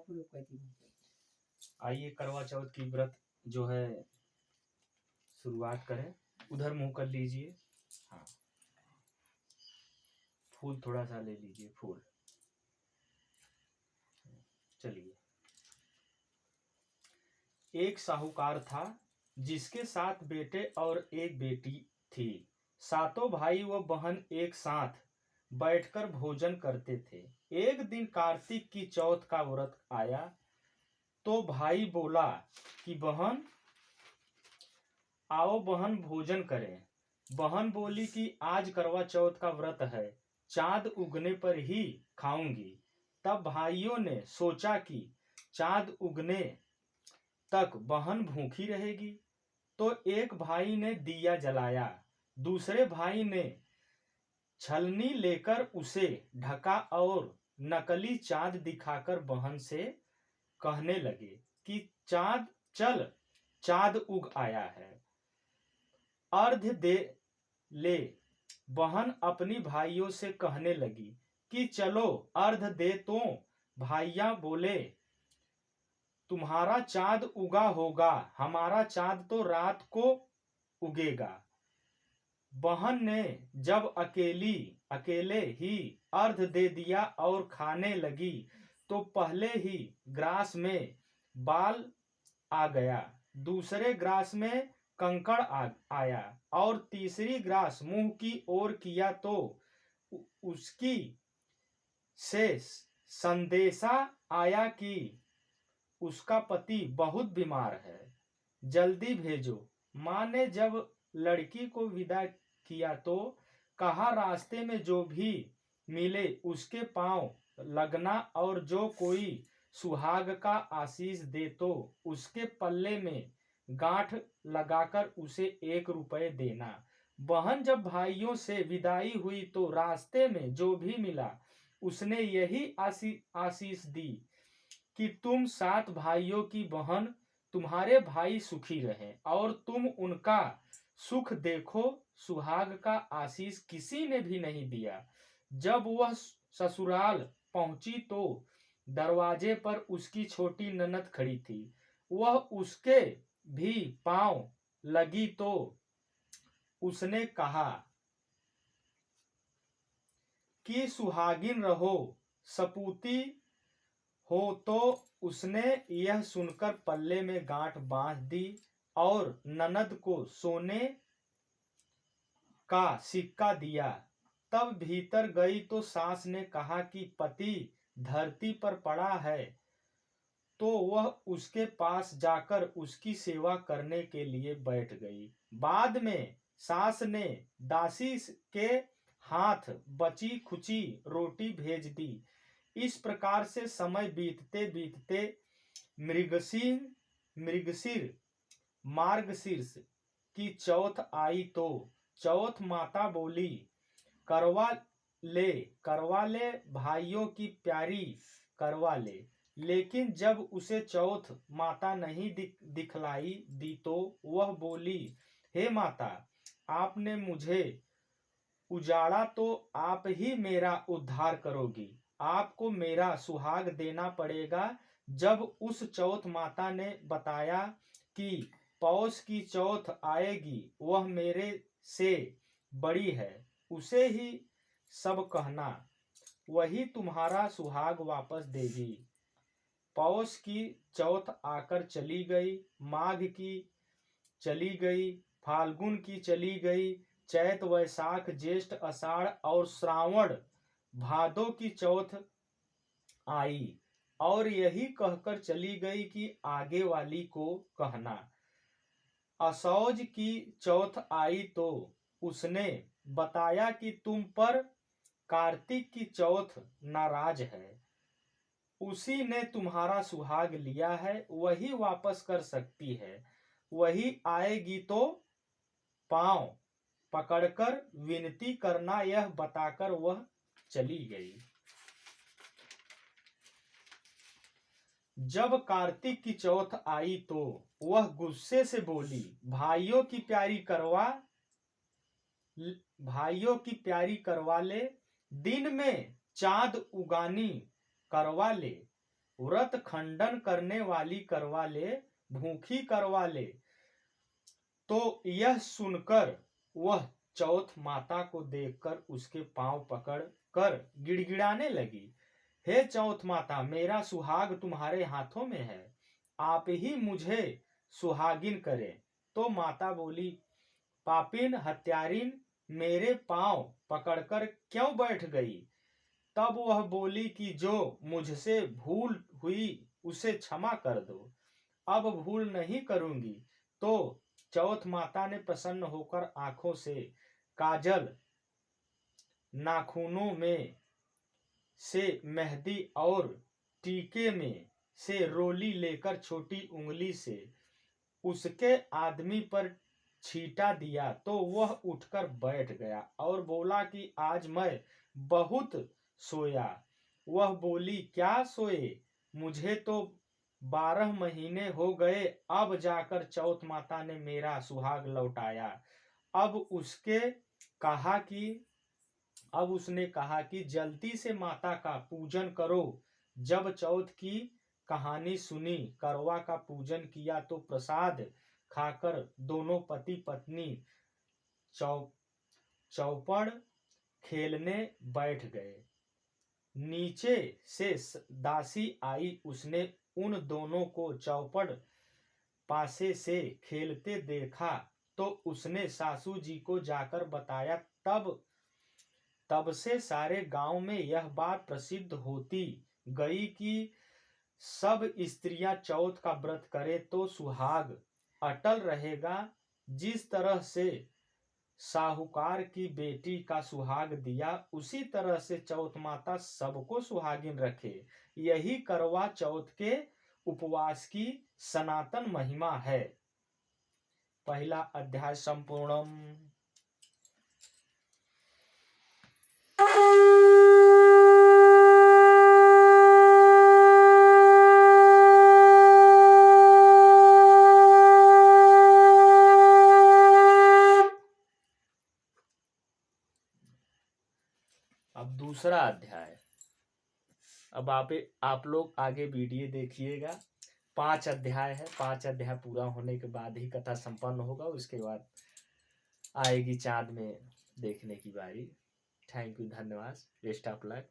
आइए करवा चौथ की व्रत जो है शुरुआत करें। उधर मुंह कर लीजिए। हाँ, फूल थोड़ा सा ले लीजिए। फूल चलिए। एक साहूकार था जिसके 7 बेटे और एक बेटी थी। सातों भाई व बहन एक साथ बैठकर भोजन करते थे। एक दिन कार्तिक की चौथ का व्रत आया तो भाई बोला कि बहन आओ बहन भोजन करें। बहन बोली कि आज करवा चौथ का व्रत है, चांद उगने पर ही खाऊंगी। तब भाइयों ने सोचा कि चांद उगने तक बहन भूखी रहेगी, तो एक भाई ने दिया जलाया। दूसरे भाई ने छलनी लेकर उसे ढका और नकली चांद दिखाकर बहन से कहने लगे कि चांद चल, चांद उग आया है, अर्घ्य दे ले। बहन अपनी भाइयों से कहने लगी कि चलो अर्घ्य दे। तो भाइया बोले तुम्हारा चांद उगा होगा, हमारा चांद तो रात को उगेगा। बहन ने जब अकेले ही अर्घ्य दे दिया और खाने लगी तो पहले ही ग्रास में बाल आ गया, दूसरे ग्रास में कंकड़ आया और तीसरी ग्रास मुंह की ओर किया तो उसकी से संदेशा आया कि उसका पति बहुत बीमार है, जल्दी भेजो। माँ ने जब लड़की को विदा किया तो कहा रास्ते में जो भी मिले उसके पांव लगना और जो कोई सुहाग का आशीष दे तो उसके पल्ले में गांठ लगाकर उसे 1 रुपये देना। बहन जब भाइयों से विदाई हुई तो रास्ते में जो भी मिला उसने यही आशीष दी कि तुम 7 भाइयों की बहन, तुम्हारे भाई सुखी रहें और तुम उनका सुख देखो। सुहाग का आशीष किसी ने भी नहीं दिया। जब वह ससुराल पहुंची तो दरवाजे पर उसकी छोटी ननद खड़ी थी। वह उसके भी पांव लगी तो उसने कहा कि सुहागिन रहो, सपूती हो। तो उसने यह सुनकर पल्ले में गांठ बांध दी और ननद को सोने का सिक्का दिया। तब भीतर गई तो सास ने कहा कि पति धरती पर पड़ा है, तो वह उसके पास जाकर उसकी सेवा करने के लिए बैठ गई। बाद में सास ने दासी के हाथ बची खुची रोटी भेज दी। इस प्रकार से समय बीतते बीतते मृगशीर मार्गशीर्ष की चौथ आई तो चौथ माता बोली करवा ले भाइयों की प्यारी करवा ले। लेकिन जब उसे चौथ माता नहीं दिखलाई दी तो वह बोली हे माता, आपने मुझे उजाड़ा तो आप ही मेरा उद्धार करोगी, आपको मेरा सुहाग देना पड़ेगा। जब उस चौथ माता ने बताया कि पौष की चौथ आएगी, वह मेरे से बड़ी है, उसे ही सब कहना, वही तुम्हारा सुहाग वापस देगी। पौष की चौथ आकर चली गई, माघ की चली गई, फाल्गुन की चली गई, चैत वैशाख ज्येष्ठ आषाढ़ और श्रावण भादो की चौथ आई और यही कहकर चली गई कि आगे वाली को कहना। असौज की चौथ आई तो उसने बताया कि तुम पर कार्तिक की चौथ नाराज है, उसी ने तुम्हारा सुहाग लिया है, वही वापस कर सकती है। वही आएगी तो पांव पकड़कर विनती करना। यह बताकर वह चली गई। जब कार्तिक की चौथ आई तो वह गुस्से से बोली भाइयों की प्यारी करवा ले, दिन में चांद उगानी करवा ले। व्रत खंडन करने वाली करवा ले, भूखी करवा ले। तो यह सुनकर वह चौथ माता को देखकर उसके पांव पकड़ कर गिड़गिड़ाने लगी। हे चौथ माता, मेरा सुहाग तुम्हारे हाथों में है, आप ही मुझे सुहागिन करें। तो माता बोली, पापिन हत्यारिन, मेरे पांव पकड़कर क्यों बैठ गई? तब वह बोली कि जो मुझसे भूल हुई उसे क्षमा कर दो, अब भूल नहीं करूंगी। तो चौथ माता ने प्रसन्न होकर आंखों से काजल, नाखूनों में से मेहंदी और टीके में से रोली लेकर छोटी उंगली से उसके आदमी पर छींटा दिया। तो वह उठकर बैठ गया और बोला कि आज मैं बहुत सोया। वह बोली, क्या सोए? मुझे तो 12 महीने हो गए, अब जाकर चौथ माता ने मेरा सुहाग लौटाया। अब उसने कहा कि जल्दी से माता का पूजन करो। जब चौथ की कहानी सुनी, करवा का पूजन किया, तो प्रसाद खाकर दोनों पति पत्नी चौपड़ खेलने बैठ गए। नीचे से दासी आई, उसने उन दोनों को चौपड़ पासे से खेलते देखा तो उसने सासू जी को जाकर बताया। तब से सारे गांव में यह बात प्रसिद्ध होती गई कि सब स्त्रियां चौथ का व्रत करे तो सुहाग अटल रहेगा। जिस तरह से साहूकार की बेटी का सुहाग दिया, उसी तरह से चौथ माता सबको सुहागिन रखे। यही करवा चौथ के उपवास की सनातन महिमा है। पहला अध्याय संपूर्णम। अब दूसरा अध्याय। अब आप लोग आगे वीडियो देखिएगा। 5 अध्याय है। 5 अध्याय पूरा होने के बाद ही कथा संपन्न होगा। उसके बाद आएगी चांद में देखने की बारी। थैंक यू, धन्यवाद। Best of luck.